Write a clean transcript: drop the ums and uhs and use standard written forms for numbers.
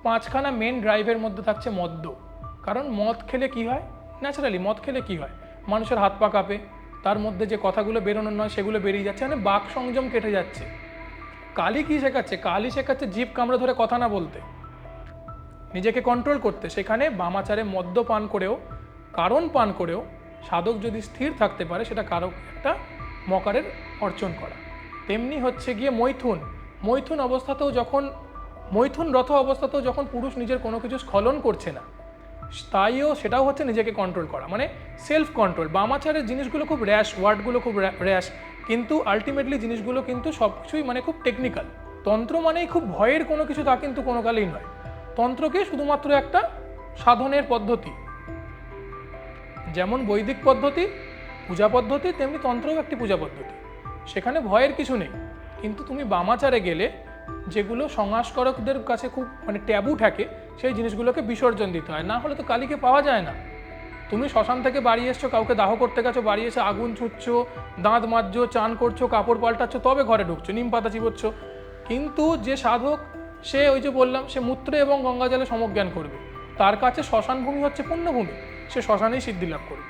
5খানা main ড্রাইভের মধ্যে থাকছে মদ্য। কারণ মদ খেলে কি হয়, ন্যাচারালি মদ খেলে কি হয়, মানুষের হাত পা কাঁপে, তার মধ্যে যে কথাগুলো বেরোনোর নয় সেগুলো বেরিয়ে যাচ্ছে, মানে বাক সংযম কেটে যাচ্ছে। কালী কি শেখাচ্ছে, কালী শেখাচ্ছে জিভ কামড়ে ধরে কথা না বলতে, নিজেকে কন্ট্রোল করতে। সেখানে বামাচারে মদ্য পান করেও, কারণ পান করেও সাধক যদি স্থির থাকতে পারে, সেটা কারো একটা মকারের অর্জন করা। তেমনি হচ্ছে গিয়ে মৈথুন, মৈথুন অবস্থাতেও যখন, মৈথুনরত অবস্থাতেও যখন পুরুষ নিজের কোনো কিছু স্খলন করছে না, তাইও সেটাও হচ্ছে নিজেকে কন্ট্রোল করা, মানে সেলফ কন্ট্রোল। বামাচারের জিনিসগুলো খুব র্যাশ, ওয়ার্ডগুলো খুব র্যাশ, কিন্তু আলটিমেটলি জিনিসগুলো কিন্তু সব কিছুই মানে খুব টেকনিক্যাল। তন্ত্র মানেই খুব ভয়ের কোনো কিছু, তা কিন্তু কোনো কালেই নয়। তন্ত্রকে শুধুমাত্র একটা সাধনের পদ্ধতি, যেমন বৈদিক পদ্ধতি পূজা পদ্ধতি, তেমনি তন্ত্রও একটি পূজা পদ্ধতি, সেখানে ভয়ের কিছু নেই। কিন্তু তুমি বামাচারে গেলে যেগুলো সংস্কারকদের কাছে খুব মানে ট্যাবু থাকে, সেই জিনিসগুলোকে বিসর্জন দিতে হয়, না হলে তো কালীকে পাওয়া যায় না। তুমি শ্মশান থেকে বাড়ি এসছো, কাউকে দাহ করতে গেছো, বাড়ি এসে আগুন ছুটছো, দাঁত মাজছো, চান করছো, কাপড় পাল্টাচ্ছ, তবে ঘরে ঢুকছো, নিম পাতা চিবোচ্ছ। কিন্তু যে সাধক, সে ওই যে বললাম, সে মূত্রে এবং গঙ্গাজলে সমজ্ঞান করবে, তার কাছে শ্মশান ভূমি হচ্ছে পুণ্যভূমি, সে শ্মশানেই সিদ্ধি লাভ করবে।